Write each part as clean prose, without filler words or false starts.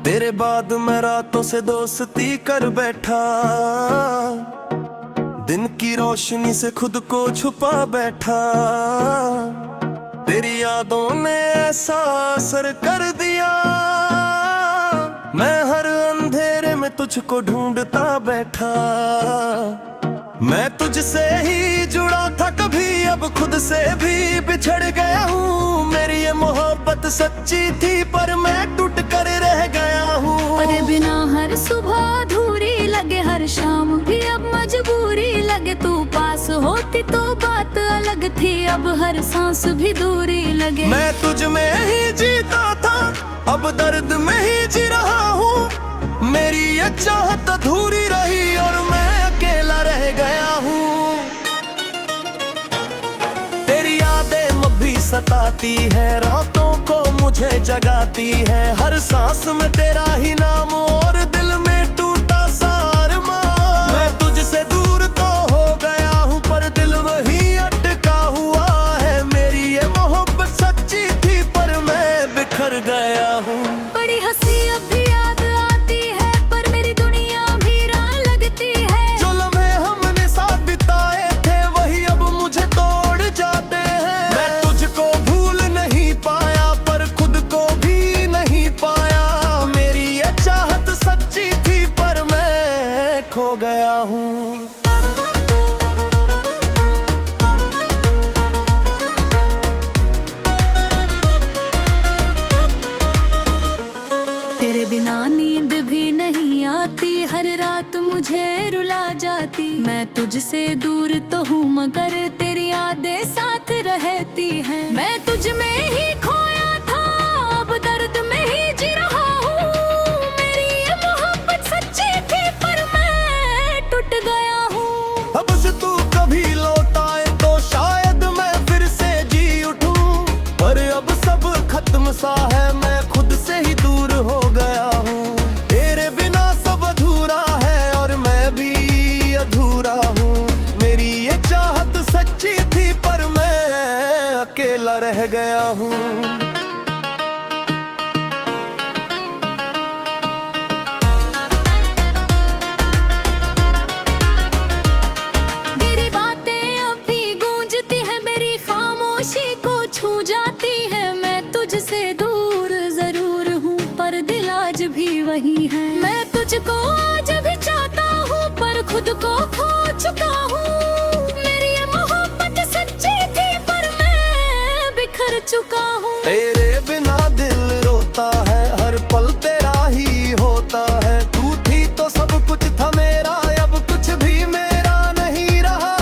तेरे बाद मैं रातों से दोस्ती कर बैठा, दिन की रोशनी से खुद को छुपा बैठा। तेरी यादों ने ऐसा असर कर दिया, मैं हर अंधेरे में तुझको ढूंढता बैठा। मैं तुझसे ही जुड़ा था कभी, अब खुद से भी बिछड़ गया हूँ। मेरी ये मोहब्बत सच्ची थी पर मैं टूट कर रह गया हूँ। तेरे बिना हर सुबह अधूरी लगे, हर शाम भी अब मजबूरी लगे। तू पास होती तो बात अलग थी, अब हर सांस भी दूरी लगे। मैं तुझ में ही जीता था, अब दर्द में ही जी रहा हूँ। मेरी ये चाहत अधूरी रही और मैं अकेला रह गया हूँ। तेरी यादें अब भी सताती है, रातों को मुझे जगाती है। हर सांस में तेरा ही नाम और दिल में टूटा सा अरमान। मैं तुझसे दूर तो हो गया हूँ पर दिल वही अटका हुआ है। मेरी ये मोहब्बत सच्ची थी पर मैं बिखर गया हूँ। बड़ी हंसी अब भी याद आती है पर मेरी दुनिया वीरान लगती है। जो लम्हे हमने साथ बिताए थे वही अब मुझे तोड़ जाते हैं। मैं तुझको भूल नहीं पाया पर खुद को भी नहीं पाया। मेरी ये चाहत सच्ची थी पर मैं खो गया हूँ। तेरे बिना नींद भी नहीं आती, हर रात मुझे रुला जाती। मैं तुझसे दूर तो हूँ मगर तेरी यादें साथ रहती हैं। मैं तुझ में ही खोया था, अब दर्द में ही जी रहा हूँ। मेरी ये मोहब्बत सच्ची थी पर मैं टूट गया हूँ। अब से तू कभी लौट आए तो शायद मैं फिर से जी उठूं, पर अब सब खत्म सा है, मैं खुद से ही दूर हो गया हूँ। तेरे बिना सब अधूरा है और मैं भी अधूरा हूँ। मेरी ये चाहत सच्ची थी पर मैं अकेला रह गया हूँ। मेरी बातें अब भी गूंजती है, मेरी खामोशी को छू जाती है। मैं तुझसे दूर जरूर हूँ पर दिल आज भी वही है। मैं तुझको आज भी चाहता हूँ पर खुद को खो चुका हूँ। मेरी ये मोहब्बत सच्ची थी पर मैं बिखर चुका हूँ। तेरे बिना दिल रोता है, हर पल तेरा ही होता है। तू थी तो सब कुछ था मेरा, अब कुछ भी मेरा नहीं रहा।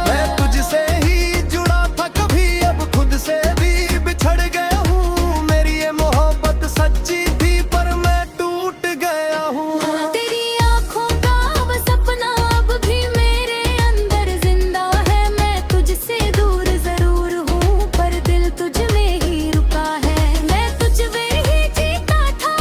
मैं तुझसे ही जुड़ा था कभी, अब खुद से भी बिछड़ गया हूँ। मेरी ये मोहब्बत सच्ची थी पर मैं टूट गया हूँ। तेरी आँखों का अब सपना अब भी मेरे अंदर जिंदा है। मैं तुझसे दूर जरूर हूँ पर दिल तुझ में ही रुका है। मैं तुझ में ही जीता था,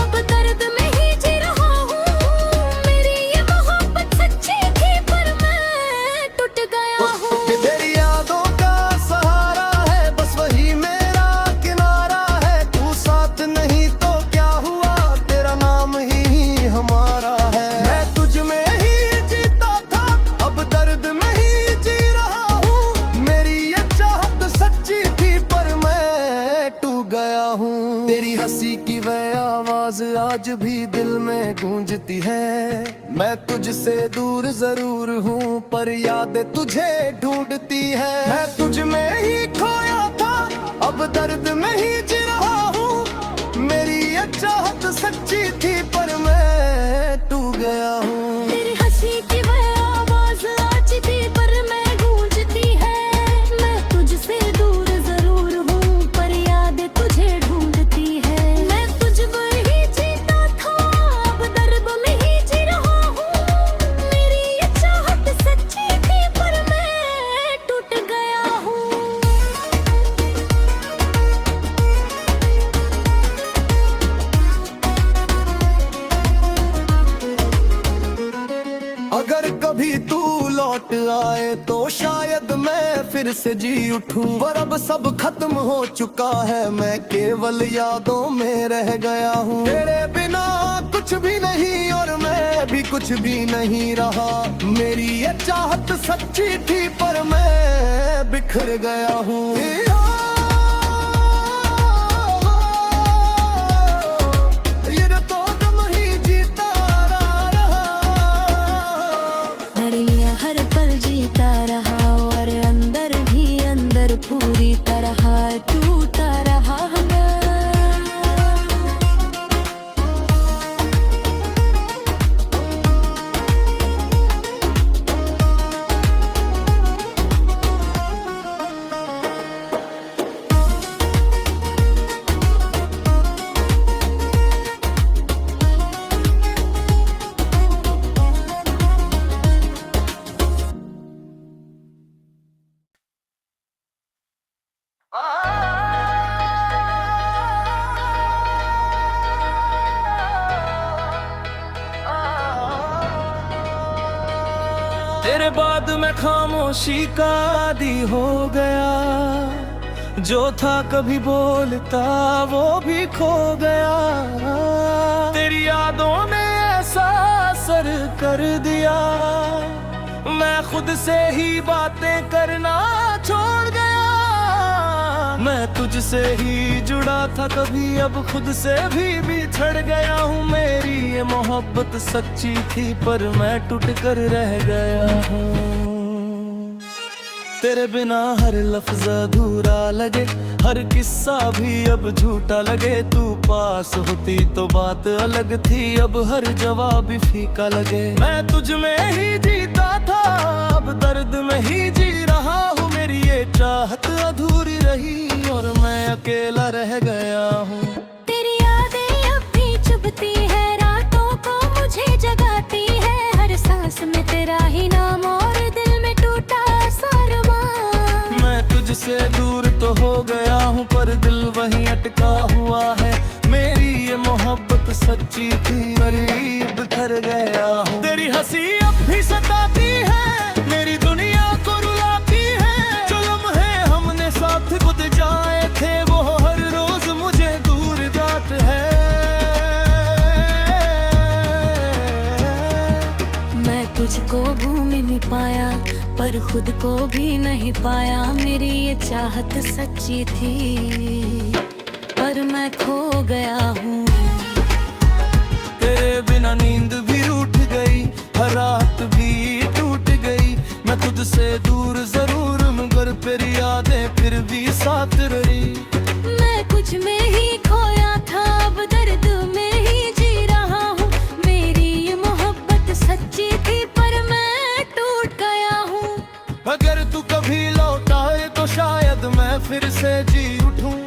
अब दर्द में ही जी रहा हूँ। मेरी ये मोहब्बत सच्ची थी पर मैं टूट गया हूँ। तेरी यादों का सहारा है, बस वही मेरा किनारा है। तू साथ नहीं तो क्या हुआ, तेरा नाम ही हमारा है। मैं तुझ में ही जीता था, अब दर्द में ही जी रहा हूँ। मेरी ये चाहत सच्ची थी पर मैं टूट गया हूँ। तेरी हंसी की वह आवाज आज भी दिल में गूंजती है। मैं तुझसे दूर जरूर हूँ पर यादें तुझे ढूंढती है। मैं तुझ में ही खोया था, अब दर्द में ही जी रहा हूँ। मेरी ये चाहत सच्ची थी पर मैं टूट गया हूँ। तेरी हंसी की वह आवाज आज भी पर मैं गूंजती है। मैं तुझसे दूर जरूर हूँ पर यादें तुझे ढूंढती है। मैं तुझ में ही जीता था, अब दर्द में ही जी रहा हूँ। मेरी ये चाहत सच्ची थी पर मैं टूट गया हूँ। अगर कभी तू लौट आए तो शायद मैं फिर से जी उठूं, पर अब सब खत्म हो चुका है, मैं केवल यादों में रह गया हूँ। तेरे बिना कुछ भी नहीं और मैं भी कुछ भी नहीं रहा, मेरी ये चाहत सच्ची थी पर मैं बिखर गया हूँ। पूरी तरह टूटा रहा तेरे बाद मैं खामोशी का आदी हो गया, जो था कभी बोलता वो भी खो गया। तेरी यादों ने ऐसा असर कर दिया, मैं खुद से ही बातें करना छोड़ गया। मैं तुझसे ही जुड़ा था कभी, अब खुद से भी बिछड़ गया हूँ। मेरी ये मोहब्बत सच्ची थी पर मैं टूट कर रह गया हूँ। तेरे बिना हर लफ्ज अधूरा लगे, हर किस्सा भी अब झूठा लगे। तू पास होती तो बात अलग थी, अब हर जवाब भी फीका लगे। मैं तुझ में ही जीता था, अब दर्द में ही जी रहा हूँ। मेरी ये चाहत अधूरी रही और मैं अकेला रह गया हूँ। तेरी यादें अब भी चुभती है, रातों को मुझे जगाती है। हर सांस में तेरा ही नाम और दिल में टूटा सरमान। मैं तुझसे दूर तो हो गया हूँ पर दिल वहीं अटका हुआ है। मेरी ये मोहब्बत सच्ची थी, करीब बिखर गया हूँ। तेरी हंसी अब भी सताती है, मेरी दुनिया को रुलाती है। जो लम्हे हमने साथ गुज़ारे थे वो हर रोज मुझे दूर जाते हैं। मैं तुझको भूल नहीं पाया पर खुद को भी नहीं पाया। मेरी ये चाहत सच्ची थी पर मैं खो गया हूँ। तेरे बिना नींद भी रूठ गई, हर रात भी टूट गई। मैं तुझसे दूर जरूर मगर फिर यादें फिर भी साथ रही। मैं कुछ में ही खोया था, अब दर्द में ही जी रहा हूँ। मेरी ये मोहब्बत सच्ची थी पर मैं टूट गया हूँ। अगर तू कभी लौट आए तो शायद मैं फिर से जी उठूं,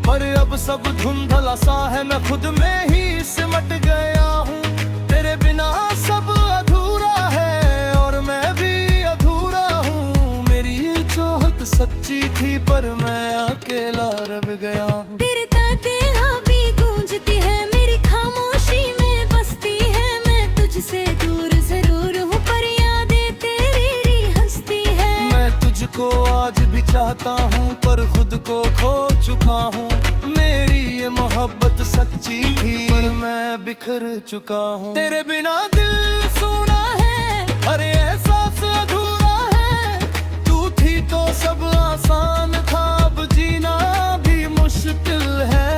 पर अब सब धुंधला सा है, मैं खुद में ही सिमट गया हूँ। तेरे बिना सब अधूरा है और मैं भी अधूरा हूँ। मेरी ये चाहत सच्ची थी पर मैं अकेला रह गया हूँ। तेरे ताते हाँ भी गूंजती है, मेरी खामोशी में बसती है। मैं तुझसे दूर जरूर हूँ पर यादें तेरी हंसती है। मैं तुझको आज भी चाहता हूँ पर खुद को खो चुका हूँ। मेरी ये मोहब्बत सच्ची थी पर मैं बिखर चुका हूँ। तेरे बिना दिल सुना है, अरे एहसास अधूरा है। तू थी तो सब आसान था, अब जीना भी मुश्किल है।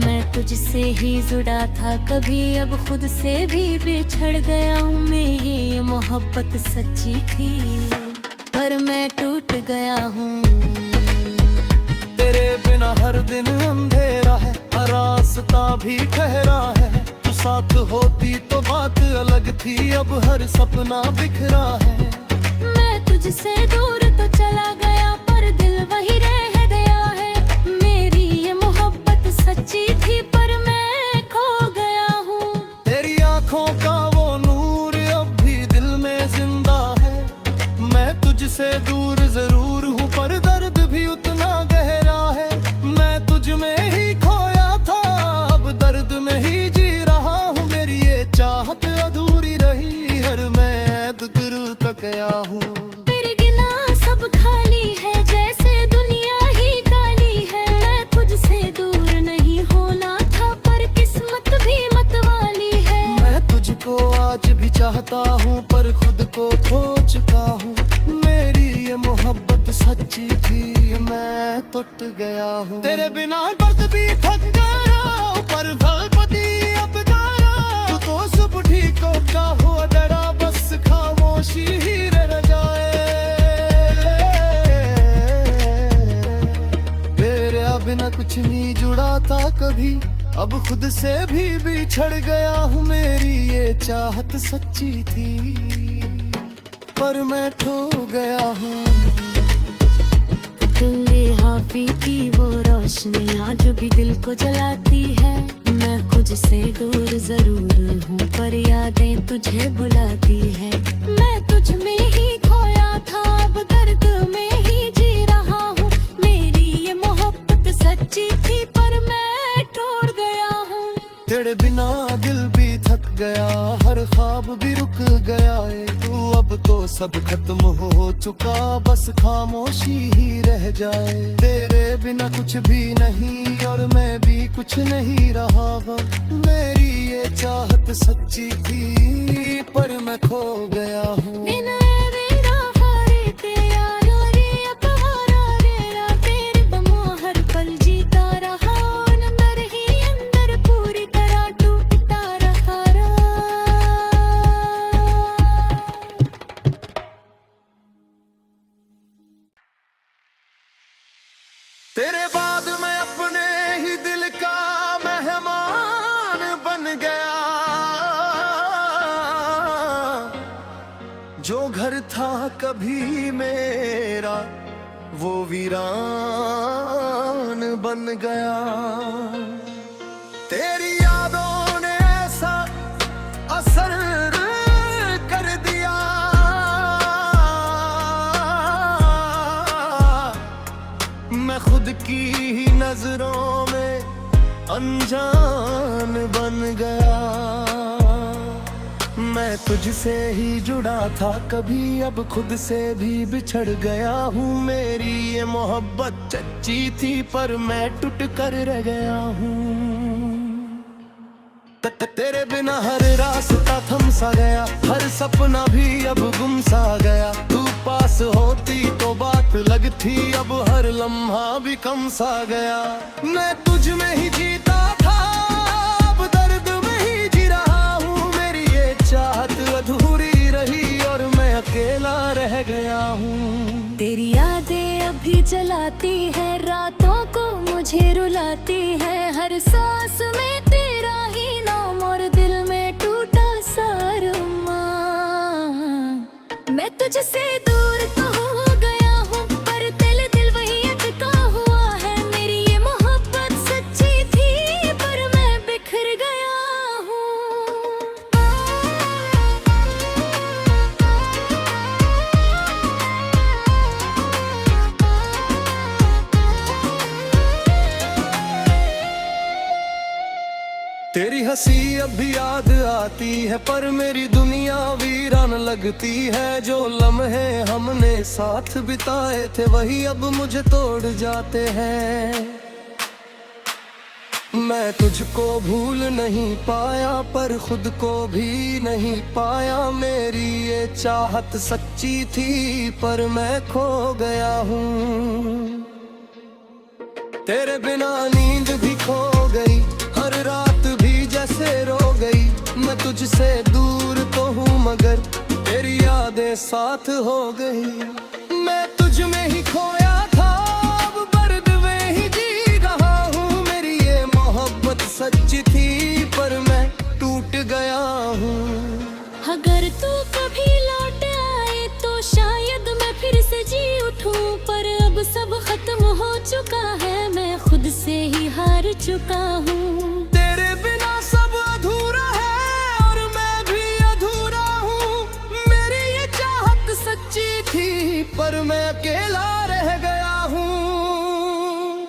मैं तुझसे ही जुड़ा था कभी, अब खुद से भी बिछड़ गया हूँ। मेरी ये मोहब्बत सच्ची थी पर मैं टूट गया हूँ। तेरे बिना हर दिन अंधेरा है, हर रास्ता भी ठहरा है। तू साथ होती तो बात अलग थी, अब हर सपना बिखरा है। मैं तुझसे दूर तो चला गया पर दिल वही रह गया है। मेरी ये मोहब्बत सच्ची थी पर मैं खो गया हूँ। तेरी आंखों का वो नूर अब भी दिल में जिंदा है। मैं तुझसे दूर जरूर हूँ पर दर्द भी उतना गहरा है। मैं तुझ में ही खोया था, अब दर्द में ही जी रहा चाहता हूँ पर खुद को खो चुका हूँ। मेरी ये मोहब्बत सच्ची थी, मैं टूट गया हूँ। तेरे बिना बस भी थक गया, पर पति अब गाया। तू तो सब ठीक हो क्या हुआ डरा, बस खामोशी ही रह जाए। तेरे बिना कुछ नहीं जुड़ा था कभी, अब खुद से भी बिछड़ गया हूँ। मेरी ये चाहत सच्ची थी, पर मैं खो गया हूँ। हाफी की वो रोशनियाँ जो भी दिल को जलाती है। मैं खुद से दूर जरूर हूँ, पर यादें तुझे बुलाती है। मैं तुझ में ही खोया था, अब दर्द में ही जी रहा हूँ। मेरी ये मोहब्बत सच्ची थी, पर मैं टूट गया हूँ। तेरे बिना दिल भी थक गया, हर ख्वाब भी रुक गया है। तू अब तो सब खत्म हो चुका, बस खामोशी ही रह जाए। तेरे बिना कुछ भी नहीं और मैं भी कुछ नहीं रहा। मेरी ये चाहत सच्ची थी, पर मैं खो गया हूँ। तेरे बाद मैं अपने ही दिल का मेहमान बन गया। जो घर था कभी मेरा, वो वीरान बन गया। तेरी यादों ने ऐसा असर कर दिया, मैं खुद की ही नजरों में अनजान बन गया। मैं तुझसे ही जुड़ा था कभी, अब खुद से भी बिछड़ गया हूँ। मेरी ये मोहब्बत सच्ची थी, पर मैं टूट कर रह गया हूँ। तेरे बिना हर रास्ता थम सा गया, हर सपना भी अब गुम सा गया। तू पास होती तो बात लगती, अब हर लम्हा भी कम सा गया। मैं तुझ में ही जीता था, अब दर्द में ही जी रहा हूँ। मेरी ये चाहत अधूरी रही और मैं अकेला रह गया हूँ। तेरी यादें अभी जलाती है, रातों को मुझे रुलाती है। हर सांस में तेरा ही नाम और दिल में टूटा सा अरमान। मैं तुझसे दूर तो हो गया हूँ, पर दिल वही अटका हुआ है। मेरी ये मोहब्बत सच्ची थी, पर मैं बिखर गया हूँ। तेरी हंसी अभी याद आती है, पर मेरी दुनिया वीरान लगती है। जो लम्हे हमने साथ बिताए थे, वही अब मुझे तोड़ जाते हैं। मैं तुझको भूल नहीं पाया, पर खुद को भी नहीं पाया। मेरी ये चाहत सच्ची थी, पर मैं खो गया हूँ। तेरे बिना नींद भी खो गई, हर रात भी जैसे रो गई। मैं तुझसे दूर तो हूँ, मगर तेरी यादें साथ हो गई। मैं तुझ में ही खोया था, अब दर्द में ही जी रहा हूँ। मेरी ये मोहब्बत सच्ची थी, पर मैं टूट गया हूँ। अगर तू कभी लौट आए तो शायद मैं फिर से जी उठूं, पर अब सब खत्म हो चुका है। मैं खुद से ही हार चुका हूँ। तेरे बिना सब अधूरा है और मैं भी अधूरा हूँ। मेरी ये चाहत सच्ची थी, पर मैं अकेला रह गया हूँ।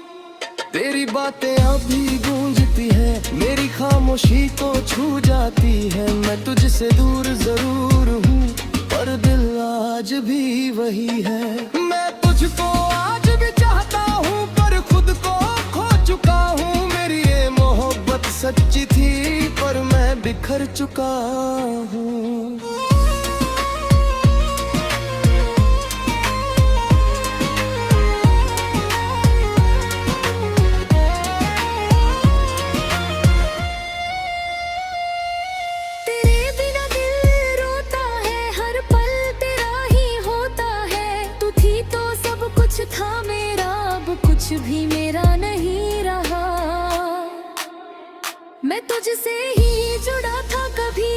तेरी बातें अभी गूंजती है, मेरी खामोशी को छू जाती है। मैं तुझसे दूर जरूर हूँ, पर दिल आज भी वही है। मैं तुझको आज भी चाहता हूँ, पर खुद को खो चुका हूँ। मेरी ये मोहब्बत सच्ची थी, पर मैं बिखर चुका हूँ। कुछ भी मेरा नहीं रहा। मैं तुझसे ही जुड़ा था कभी,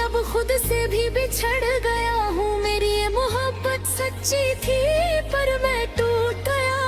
अब खुद से भी बिछड़ गया हूँ। मेरी ये मोहब्बत सच्ची थी पर मैं टूट गया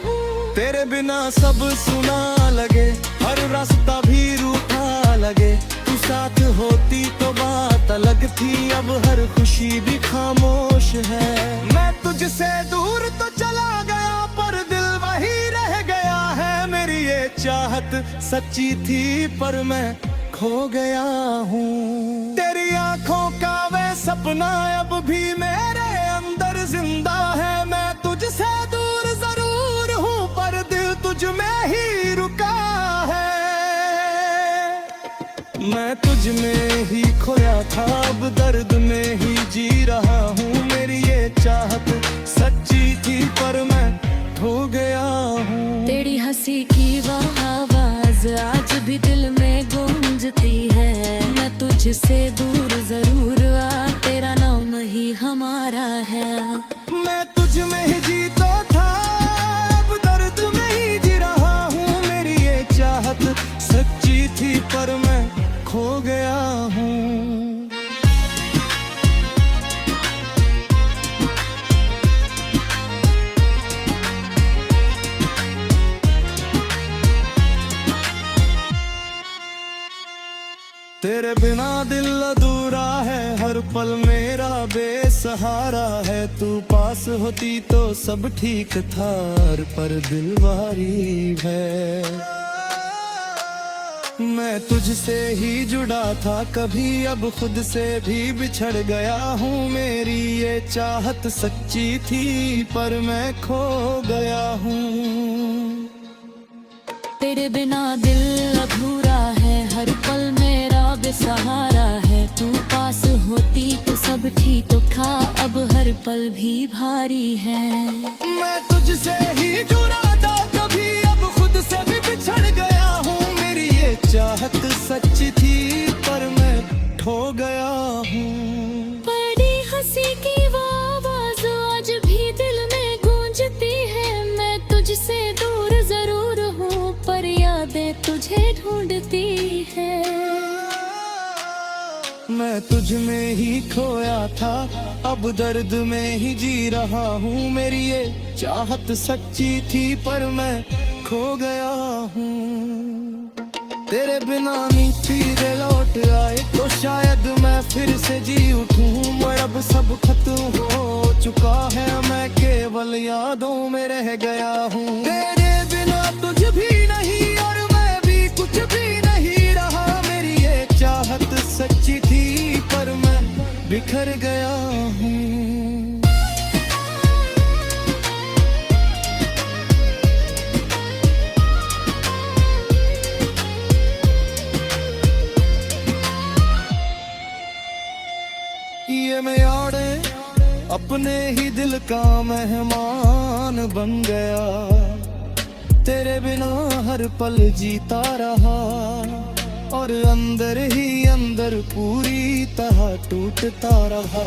हूँ। तेरे बिना सब सुना लगे, हर रास्ता भी रूठा लगे। तू साथ होती तो बात अलग थी, अब हर खुशी भी खामोश है। मैं तुझसे दूर तो चला गया पर दिल वही रह गया है। मेरी ये चाहत सच्ची थी पर मैं खो गया हूँ। तेरी आंखों का वे सपना अब भी मेरे अंदर जिंदा है। मैं तुझसे दूर जरूर हूँ पर दिल तुझ में ही रुका है। मैं तुझ में ही खोया था, अब दर्द में ही जी रहा हूँ। मेरी ये चाहत सच्ची थी पर मैं खो गया हूँ। तेरी हंसी की वह आवाज आज भी दिल में गूंजती है। मैं तुझसे दूर जरूर आ, तेरा नाम ही हमारा है। मैं तुझ में ही जीता था, अब दर्द में ही जी रहा हूँ। मेरी ये चाहत सच्ची थी पर मैं खो गया हूँ। तेरे बिना दिल अधूरा है, हर पल मेरा बेसहारा है। तू पास होती तो सब ठीक था पर दिल भारी है। मैं तुझसे ही जुड़ा था कभी, अब खुद से भी बिछड़ गया हूँ। मेरी ये चाहत सच्ची थी पर मैं खो गया हूँ। तेरे बिना दिल अधूरा है, हर पल मेरा बेसहारा है। तू पास होती तो सब ठीक तो था, अब हर पल भी भारी है। मैं तुझसे ही जुड़ा था कभी, अब खुद से भी बिछड़ गया हूँ। मेरी ये चाहत सच्ची थी पर मैं खो गया हूँ। बड़ी हंसी की वो आवाज आज भी दिल में गूंजती है। मैं तुझसे दूर जरूर हूँ पर यादें तुझे ढूंढती है। मैं तुझ में ही खोया था, अब दर्द में ही जी रहा हूँ। मेरी ये चाहत सच्ची थी पर मैं खो गया हूँ। तेरे बिना नींद लौट आए तो शायद मैं फिर से जी उठूं। पर अब सब खत्म हो चुका है, मैं केवल यादों में रह गया हूँ। तेरे बिना तुझ भी नहीं और मैं भी कुछ भी नहीं रहा। मेरी ये चाहत सच्ची थी पर मैं बिखर गया हूँ। ये मैं यारे अपने ही दिल का मेहमान बन गया। तेरे बिना हर पल जीता रहा और अंदर ही अंदर पूरी तरह टूटता रहा।